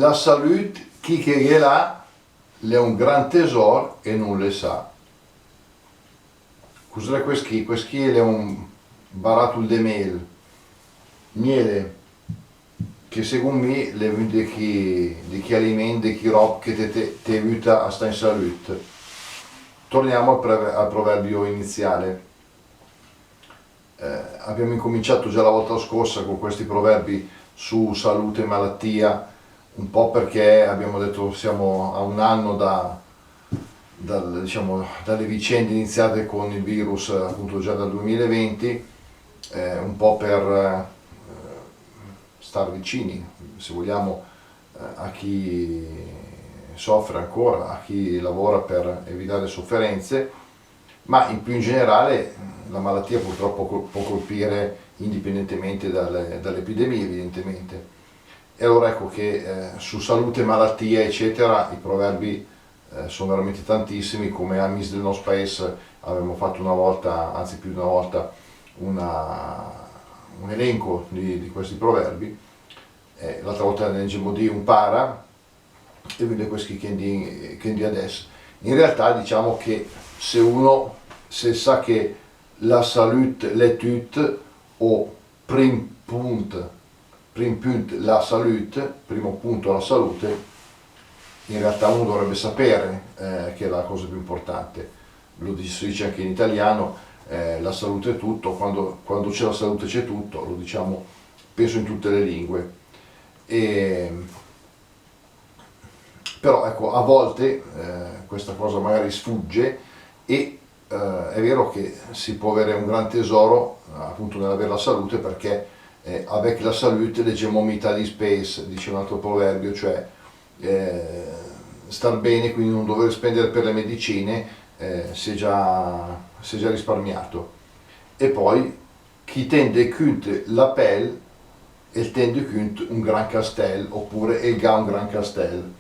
la salute, chi che gliel'ha, è un gran tesoro e non le sa. Cos'è questo? Questo è un baratul de miele che secondo me è uno di chi alimenti, di chi roba che ti aiuta a stare in salute. Torniamo al proverbio iniziale. Abbiamo incominciato già la volta scorsa con questi proverbi su salute e malattia, un po' perché abbiamo detto siamo a un anno dalle vicende iniziate con il virus appunto già dal 2020, un po' per star vicini, se vogliamo, a chi soffre ancora, a chi lavora per evitare sofferenze, ma più in generale la malattia purtroppo può colpire indipendentemente dalle epidemie evidentemente. E allora ecco che su salute, malattia eccetera i proverbi sono veramente tantissimi, come Amis del nostro paese avevamo fatto una volta, anzi più di una volta, un elenco di questi proverbi. L'altra volta ne leggevo di un para e vedo questi che di adesso. In realtà diciamo che se sa che la salute l'è tut, o prim punt la salute, primo punto la salute, in realtà uno dovrebbe sapere che è la cosa più importante. Si dice anche in italiano, la salute è tutto, quando c'è la salute c'è tutto, lo diciamo penso in tutte le lingue. Però ecco, a volte questa cosa magari sfugge e è vero che si può avere un gran tesoro appunto nell'avere la salute, perché avec la salute leggiamo metà di space, dice un altro proverbio, cioè star bene, quindi non dover spendere per le medicine, si è già risparmiato. E poi chi tende cunt la pelle e il tende cunt un gran castel, oppure il ga un gran castel.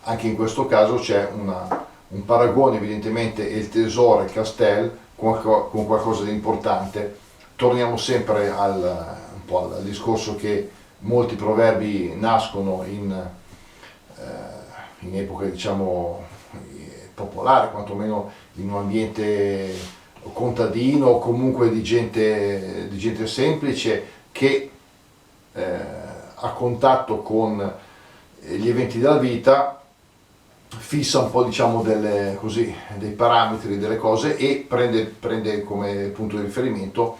Anche in questo caso c'è un paragone, evidentemente il tesoro e il castel con qualcosa di importante. Torniamo sempre un po' al discorso che molti proverbi nascono in epoche diciamo popolari, quantomeno in un ambiente contadino o comunque di gente semplice che a contatto con gli eventi della vita fissa un po' diciamo dei parametri, delle cose, e prende come punto di riferimento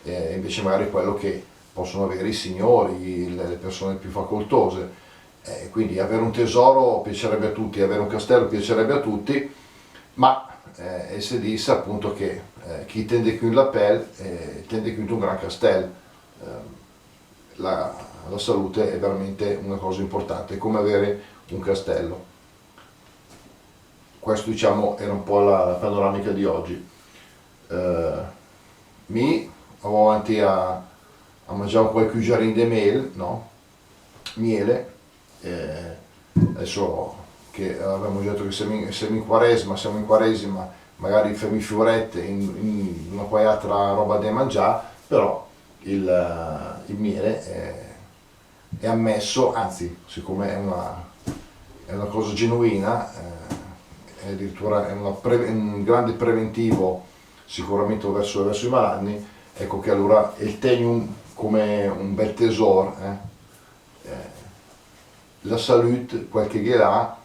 invece magari quello che possono avere i signori, le persone più facoltose. Quindi avere un tesoro piacerebbe a tutti, avere un castello piacerebbe a tutti, ma si dice appunto che chi tende più la pelle tende più un gran castello. La salute è veramente una cosa importante, è come avere un castello. Questo diciamo era un po' la panoramica di oggi. Mi avevo avanti a mangiare qualche cucchiaino di miele, adesso che avevamo detto che siamo in quaresima, magari facciamo i fiorette in una qualche altra roba da mangiare, però il miele è ammesso, anzi siccome è una cosa genuina, addirittura è un grande preventivo sicuramente verso i malanni, ecco che allora il tenium come un bel tesoro, la salute qualche ghirà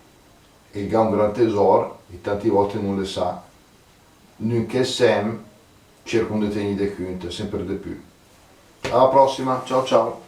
e il un gran tesoro e tante volte non le sa, nun che sem cercano di tenere de sempre di più. Alla prossima, ciao ciao!